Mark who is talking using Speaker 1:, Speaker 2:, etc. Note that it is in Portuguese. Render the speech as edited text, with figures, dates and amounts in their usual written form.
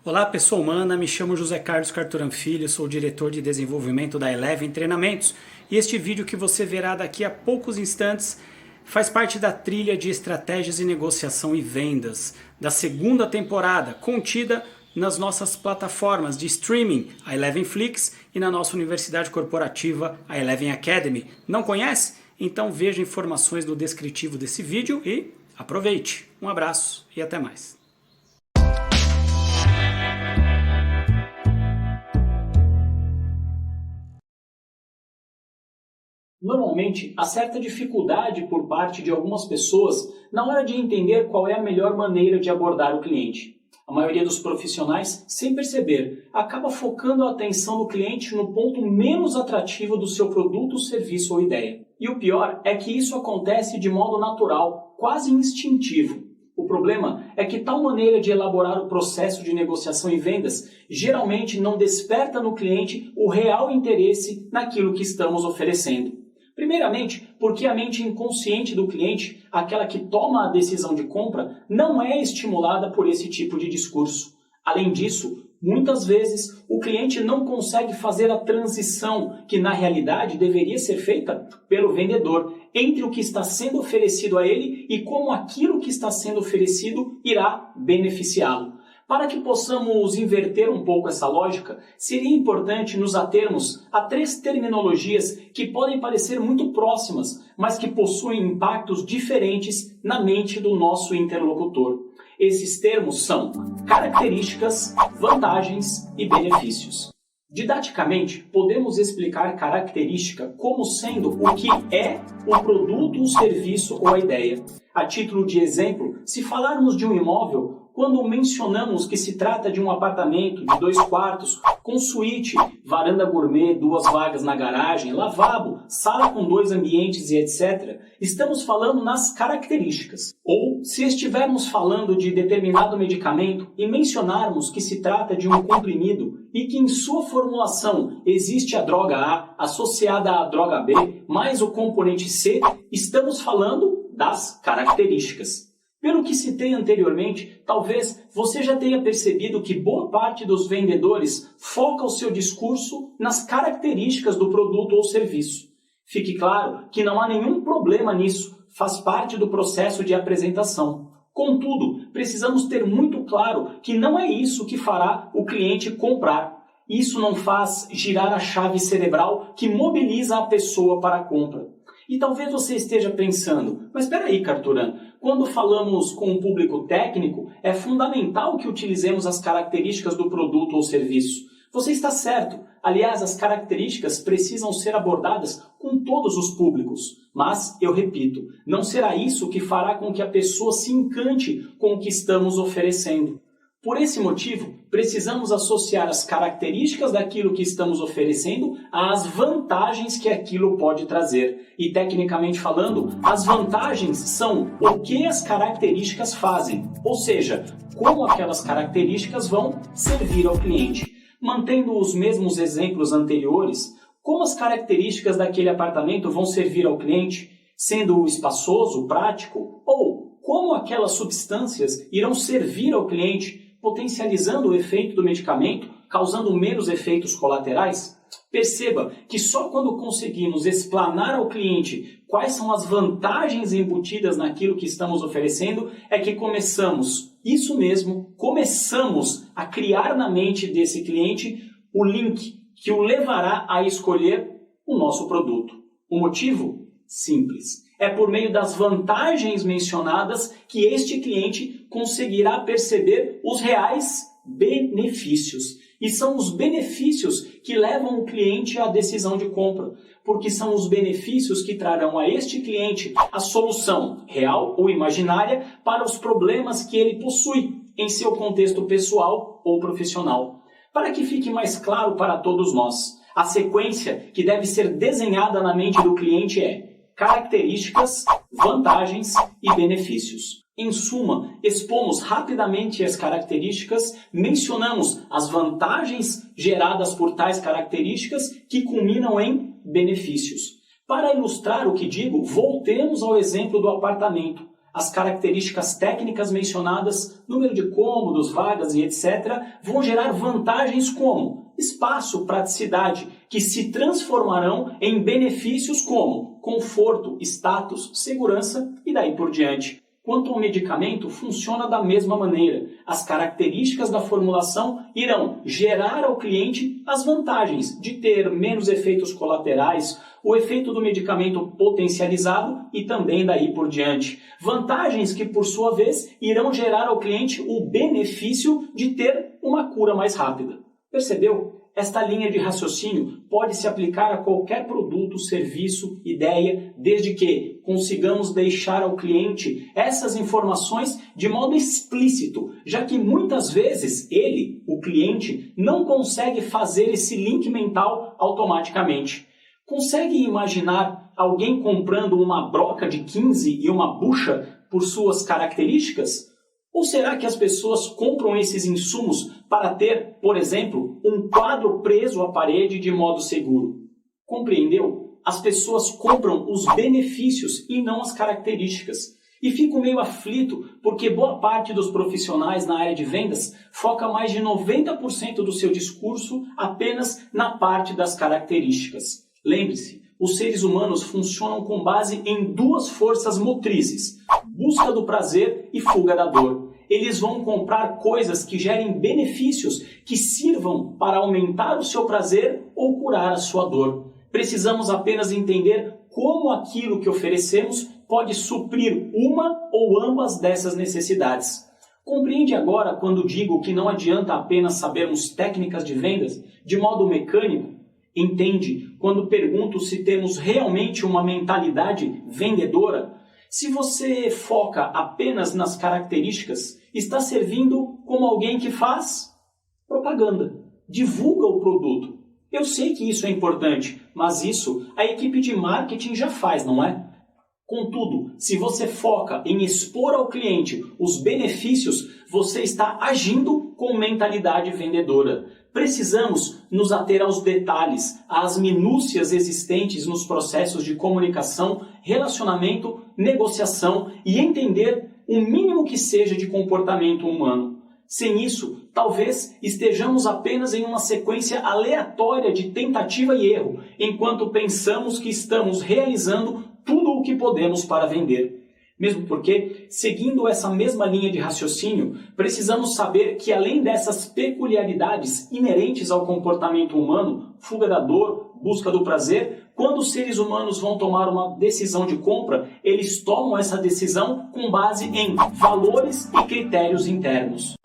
Speaker 1: Olá, pessoa humana, me chamo José Carlos Carturan Filho, sou o diretor de desenvolvimento da Eleven Treinamentos e este vídeo que você verá daqui a poucos instantes faz parte da trilha de estratégias de negociação e vendas da segunda temporada, contida nas nossas plataformas de streaming, a Eleven Flix, e na nossa universidade corporativa, a Eleven Academy. Não conhece? Então veja informações no descritivo desse vídeo e aproveite. Um abraço e até mais. Normalmente, há certa dificuldade por parte de algumas pessoas na hora de entender qual é a melhor maneira de abordar o cliente. A maioria dos profissionais, sem perceber, acaba focando a atenção do cliente no ponto menos atrativo do seu produto, serviço ou ideia. E o pior é que isso acontece de modo natural, quase instintivo. O problema é que tal maneira de elaborar o processo de negociação e vendas geralmente não desperta no cliente o real interesse naquilo que estamos oferecendo. Primeiramente, porque a mente inconsciente do cliente, aquela que toma a decisão de compra, não é estimulada por esse tipo de discurso. Além disso, muitas vezes o cliente não consegue fazer a transição que na realidade deveria ser feita pelo vendedor entre o que está sendo oferecido a ele e como aquilo que está sendo oferecido irá beneficiá-lo. Para que possamos inverter um pouco essa lógica, seria importante nos atermos a três terminologias que podem parecer muito próximas, mas que possuem impactos diferentes na mente do nosso interlocutor. Esses termos são características, vantagens e benefícios. Didaticamente, podemos explicar característica como sendo o que é o produto, o serviço ou a ideia. A título de exemplo, se falarmos de um imóvel, quando mencionamos que se trata de um apartamento de 2 quartos, com suíte, varanda gourmet, 2 vagas na garagem, lavabo, sala com 2 ambientes e etc., estamos falando nas características. Ou, se estivermos falando de determinado medicamento e mencionarmos que se trata de um comprimido e que em sua formulação existe a droga A associada à droga B mais o componente C, estamos falando das características. Pelo que citei anteriormente, talvez você já tenha percebido que boa parte dos vendedores foca o seu discurso nas características do produto ou serviço. Fique claro que não há nenhum problema nisso, faz parte do processo de apresentação. Contudo, precisamos ter muito claro que não é isso que fará o cliente comprar. Isso não faz girar a chave cerebral que mobiliza a pessoa para a compra. E talvez você esteja pensando, mas espera aí, Carturan, quando falamos com um público técnico, é fundamental que utilizemos as características do produto ou serviço. Você está certo. Aliás, as características precisam ser abordadas com todos os públicos. Mas, eu repito, não será isso que fará com que a pessoa se encante com o que estamos oferecendo. Por esse motivo, precisamos associar as características daquilo que estamos oferecendo às vantagens que aquilo pode trazer. E, tecnicamente falando, as vantagens são o que as características fazem, ou seja, como aquelas características vão servir ao cliente. Mantendo os mesmos exemplos anteriores, como as características daquele apartamento vão servir ao cliente, sendo espaçoso, prático, ou como aquelas substâncias irão servir ao cliente, potencializando o efeito do medicamento, causando menos efeitos colaterais? Perceba que só quando conseguimos explanar ao cliente quais são as vantagens embutidas naquilo que estamos oferecendo é que começamos a criar na mente desse cliente o link que o levará a escolher o nosso produto. O motivo? Simples. É por meio das vantagens mencionadas que este cliente conseguirá perceber os reais benefícios. E são os benefícios que levam o cliente à decisão de compra, porque são os benefícios que trarão a este cliente a solução real ou imaginária para os problemas que ele possui em seu contexto pessoal ou profissional. Para que fique mais claro para todos nós, a sequência que deve ser desenhada na mente do cliente é características, vantagens e benefícios. Em suma, expomos rapidamente as características, mencionamos as vantagens geradas por tais características que culminam em benefícios. Para ilustrar o que digo, voltemos ao exemplo do apartamento. As características técnicas mencionadas, número de cômodos, vagas e etc., vão gerar vantagens como espaço, praticidade, que se transformarão em benefícios como conforto, status, segurança e daí por diante. Quanto ao medicamento, funciona da mesma maneira. As características da formulação irão gerar ao cliente as vantagens de ter menos efeitos colaterais, o efeito do medicamento potencializado e também daí por diante. Vantagens que, por sua vez, irão gerar ao cliente o benefício de ter uma cura mais rápida. Percebeu? Esta linha de raciocínio pode se aplicar a qualquer produto, serviço, ideia, desde que consigamos deixar ao cliente essas informações de modo explícito, já que muitas vezes ele, o cliente, não consegue fazer esse link mental automaticamente. Consegue imaginar alguém comprando uma broca de 15 e uma bucha por suas características? Ou será que as pessoas compram esses insumos para ter, por exemplo, um quadro preso à parede de modo seguro? Compreendeu? As pessoas compram os benefícios e não as características. E fico meio aflito porque boa parte dos profissionais na área de vendas foca mais de 90% do seu discurso apenas na parte das características. Lembre-se, os seres humanos funcionam com base em duas forças motrizes, busca do prazer e fuga da dor. Eles vão comprar coisas que gerem benefícios que sirvam para aumentar o seu prazer ou curar a sua dor. Precisamos apenas entender como aquilo que oferecemos pode suprir uma ou ambas dessas necessidades. Compreende agora quando digo que não adianta apenas sabermos técnicas de vendas de modo mecânico? Entende quando pergunto se temos realmente uma mentalidade vendedora? Se você foca apenas nas características, está servindo como alguém que faz propaganda, divulga o produto. Eu sei que isso é importante, mas isso a equipe de marketing já faz, não é? Contudo, se você foca em expor ao cliente os benefícios, você está agindo com mentalidade vendedora. Precisamos nos ater aos detalhes, às minúcias existentes nos processos de comunicação, relacionamento, negociação e entender o mínimo que seja de comportamento humano. Sem isso, talvez estejamos apenas em uma sequência aleatória de tentativa e erro, enquanto pensamos que estamos realizando tudo o que podemos para vender. Mesmo porque, seguindo essa mesma linha de raciocínio, precisamos saber que além dessas peculiaridades inerentes ao comportamento humano, fuga da dor, busca do prazer, quando os seres humanos vão tomar uma decisão de compra, eles tomam essa decisão com base em valores e critérios internos.